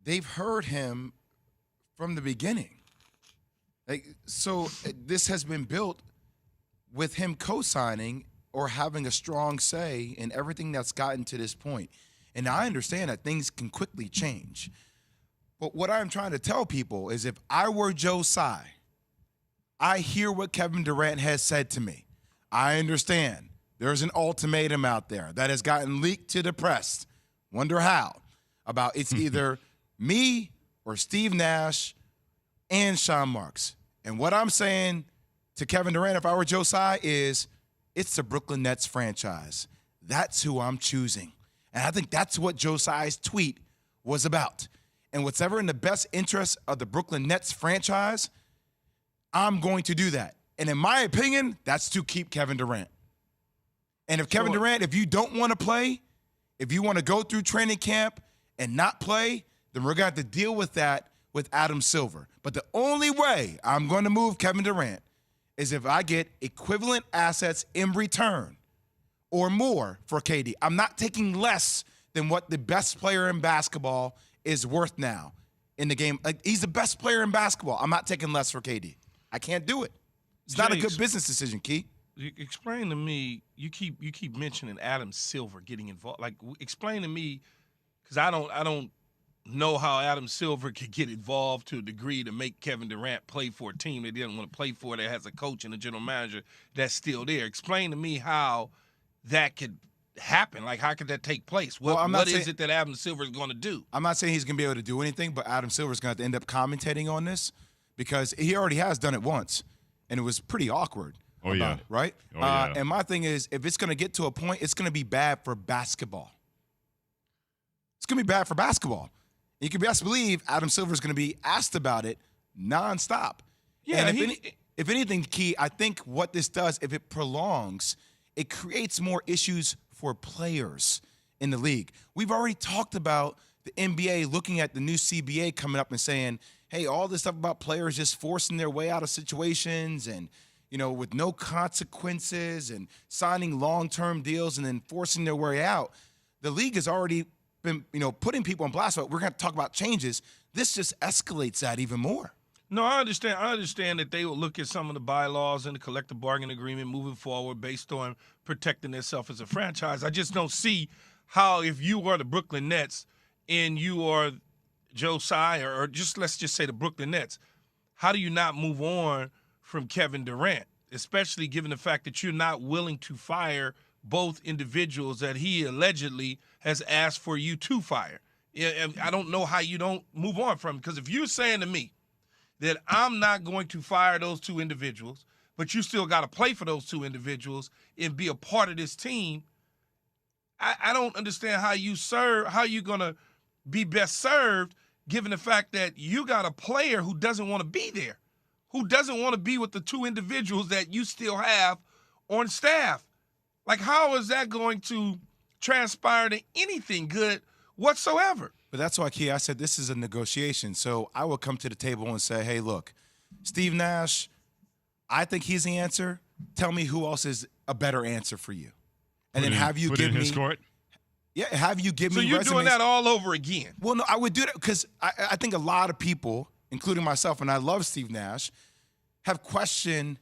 they've heard him from the beginning. So this has been built with him co-signing or having a strong say in everything that's gotten to this point. And I understand that things can quickly change. But what I'm trying to tell people is if I were Joe Tsai, I hear what Kevin Durant has said to me. I understand there's an ultimatum out there that has gotten leaked to the press. Wonder how. About it's either me or Steve Nash and Sean Marks. And what I'm saying to Kevin Durant, if I were Joe Tsai, is it's the Brooklyn Nets franchise. That's who I'm choosing. And I think that's what Joe Tsai's tweet was about. And what's ever in the best interest of the Brooklyn Nets franchise, I'm going to do that. And in my opinion, that's to keep Kevin Durant. And if Kevin Durant, if you don't want to play, if you want to go through training camp and not play, then we're going to have to deal with that with Adam Silver. But the only way I'm going to move Kevin Durant is if I get equivalent assets in return or more for KD. I'm not taking less than what the best player in basketball is worth now in the game. Like, he's the best player in basketball. I'm not taking less for KD. I can't do it. It's not a good business decision, Key. Explain to me. You keep mentioning Adam Silver getting involved. Like, explain to me, because I don't know how Adam Silver could get involved to a degree to make Kevin Durant play for a team that he doesn't want to play for, that has a coach and a general manager that's still there. Explain to me how that could happen. Like, how could that take place? What is it that Adam Silver is going to do? I'm not saying he's going to be able to do anything, but Adam Silver is going to have to end up commentating on this because he already has done it once, and it was pretty awkward. It, right? And my thing is, if it's going to get to a point, it's going to be bad for basketball. It's going to be bad for basketball. You can best believe Adam Silver is going to be asked about it nonstop. Yeah, and if anything, Key, I think what this does, if it prolongs, it creates more issues for players in the league. We've already talked about the NBA looking at the new CBA coming up and saying, hey, all this stuff about players just forcing their way out of situations and, with no consequences and signing long-term deals and then forcing their way out. The league has already been, putting people on blast, but we're going to talk about changes. This just escalates that even more. No, I understand. I understand that they will look at some of the bylaws and the collective bargaining agreement moving forward based on protecting themselves as a franchise. I just don't see how, if you are the Brooklyn Nets and you are Joe Tsai or let's just say the Brooklyn Nets, how do you not move on from Kevin Durant, especially given the fact that you're not willing to fire both individuals that he allegedly has asked for you to fire? I don't know how you don't move on from him, because if you're saying to me that I'm not going to fire those two individuals, but you still got to play for those two individuals and be a part of this team, I don't understand how you're going to be best served given the fact that you got a player who doesn't want to be there, who doesn't want to be with the two individuals that you still have on staff. Like, how is that going to transpire to anything good whatsoever? But that's why, Key, I said this is a negotiation. So I will come to the table and say, hey, look, Steve Nash, I think he's the answer. Tell me who else is a better answer for you. And then have you give me his court? Yeah, have you give me resumes. So you're doing that all over again? Well, no, I would do that because I think a lot of people, including myself, and I love Steve Nash, have questioned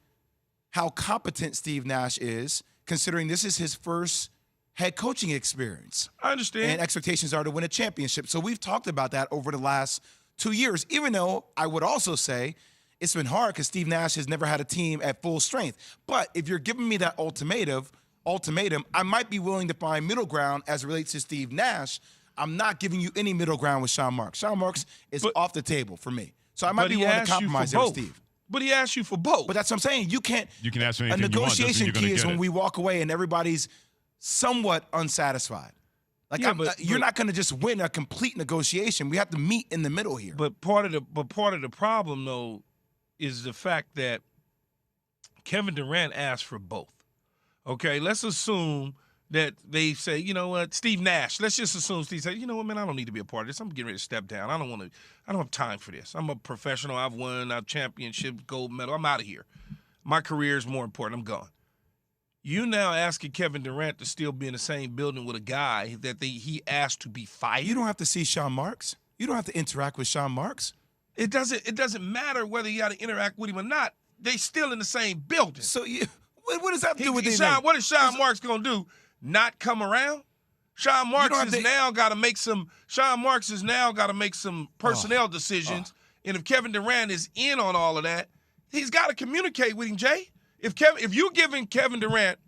how competent Steve Nash is, considering this is his first head coaching experience. I understand. And expectations are to win a championship. So we've talked about that over the last 2 years, even though I would also say it's been hard because Steve Nash has never had a team at full strength. But if you're giving me that ultimatum, I might be willing to find middle ground as it relates to Steve Nash. I'm not giving you any middle ground with Sean Marks. Sean Marks is off the table for me. So I might be willing to compromise there with Steve. But he asked you for both. But that's what I'm saying. You can't. You can ask for anything you want. A negotiation key is when it. we walk away and everybody's somewhat unsatisfied. Like, you're not going to just win a complete negotiation. We have to meet in the middle here. But part of the problem, though, is the fact that Kevin Durant asked for both. Okay, let's assume that they say, you know what, Steve Nash. Let's just assume Steve said, you know what, man, I don't need to be a part of this. I'm getting ready to step down. I don't have time for this. I'm a professional. I've won a championship, gold medal. I'm out of here. My career is more important. I'm gone. You now asking Kevin Durant to still be in the same building with a guy that he asked to be fired. You don't have to see Sean Marks. You don't have to interact with Sean Marks. It doesn't matter whether you got to interact with him or not. They still in the same building. So what does that have to do with anything? What is Sean Marks gonna do? Not come around? Sean Marks has now got to make some. Sean Marks has now got to make some personnel decisions. And if Kevin Durant is in on all of that, he's got to communicate with him, Jay. If you're giving Kevin Durant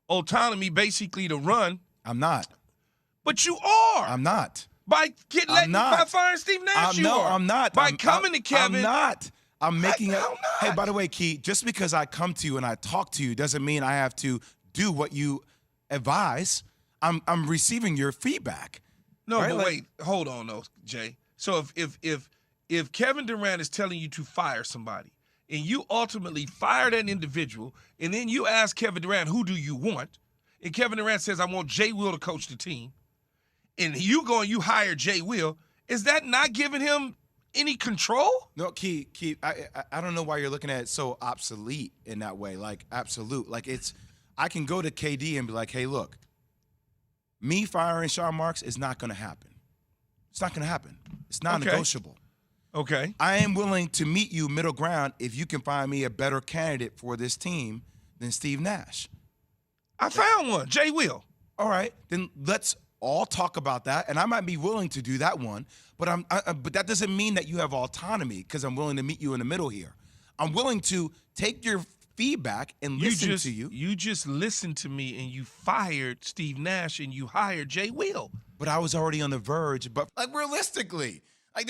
autonomy basically to run, I'm not. But you are. I'm not. By firing Steve Nash, No, I'm not. By coming to Kevin. I'm not. I'm making it. I'm not. Hey, by the way, Key, just because I come to you and I talk to you doesn't mean I have to do what you advise. I'm receiving your feedback. No, right? but wait, hold on though, Jay. So if Kevin Durant is telling you to fire somebody, and you ultimately fire that individual, and then you ask Kevin Durant, who do you want? And Kevin Durant says, I want Jay Will to coach the team. And you hire Jay Will, is that not giving him any control? No, Key, I don't know why you're looking at it so obsolete in that way, like absolute. Like I can go to KD and be like, hey, look, me firing Sean Marks is not going to happen. It's not going to happen. It's non-negotiable. Okay. I am willing to meet you middle ground if you can find me a better candidate for this team than Steve Nash. I found one, Jay Will. All right, then let's all talk about that, and I might be willing to do that one, but but that doesn't mean that you have autonomy because I'm willing to meet you in the middle here. I'm willing to take your feedback and listen to you. You just listened to me and you fired Steve Nash and you hired Jay Will. But I was already on the verge. But like realistically, like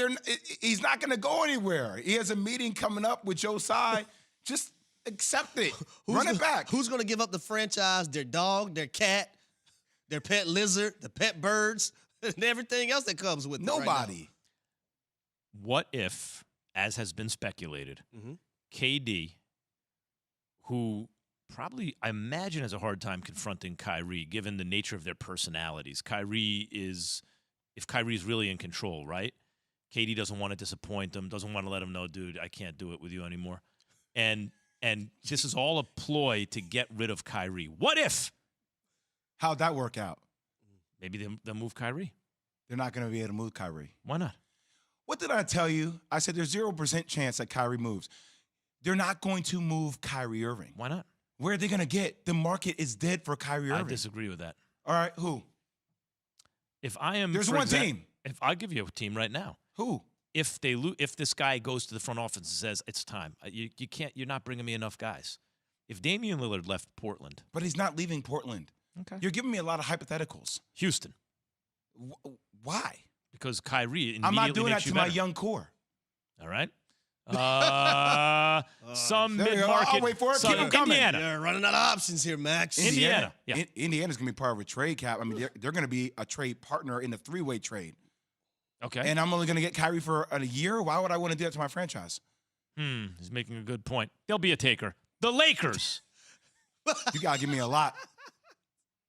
he's not going to go anywhere. He has a meeting coming up with Joe Tsai. Just accept it. Run it back. Who's going to give up the franchise, their dog, their cat, their pet lizard, the pet birds, and everything else that comes with it? Nobody. Right What if, as has been speculated, KD, who probably, I imagine, has a hard time confronting Kyrie, given the nature of their personalities. If Kyrie's really in control, right? KD doesn't want to disappoint him, doesn't want to let him know, dude, I can't do it with you anymore. And this is all a ploy to get rid of Kyrie. What if? How'd that work out? Maybe they'll move Kyrie. They're not going to be able to move Kyrie. Why not? What did I tell you? I said there's 0% chance that Kyrie moves. They're not going to move Kyrie Irving. Why not? Where are they going to get? The market is dead for Kyrie Irving. I disagree with that. All right, who? If I am, There's one team. If I'll give you a team right now. Who? If this guy goes to the front office and says it's time, you can't. You're not bringing me enough guys. If Damian Lillard left Portland, But he's not leaving Portland. okay, You're giving me a lot of hypotheticals. Houston, Why? because Kyrie immediately I'm not doing that makes to you my better. young core. All right. Some there you go. mid-market. I'll wait for it. some- Keep 'em coming. Indiana. You're running out of options here, Max. Indiana. Yeah. Indiana's going to be part of a trade cap. I mean, they're going to be a trade partner in a three-way trade. Okay. And I'm only going to get Kyrie for a year? Why would I want to do that to my franchise? He's making a good point. They'll be a taker. The Lakers. You got to give me a lot.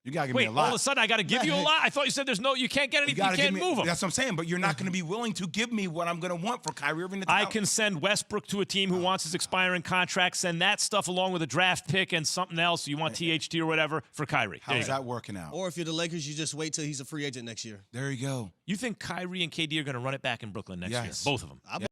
You got to give me Wait, a lot. all of a sudden I got to give you a lot? I thought you said you can't get anything. You gotta can't give me, move them. That's what I'm saying. But you're not going to be willing to give me what I'm going to want for Kyrie Irving to I can send Westbrook to a team who wants his expiring contract, send that stuff along with a draft pick and something else. You want THT or whatever for Kyrie. How's that working out? Or if you're the Lakers, you just wait till he's a free agent next year. There you go. You think Kyrie and KD are going to run it back in Brooklyn next year? Yes. Both of them.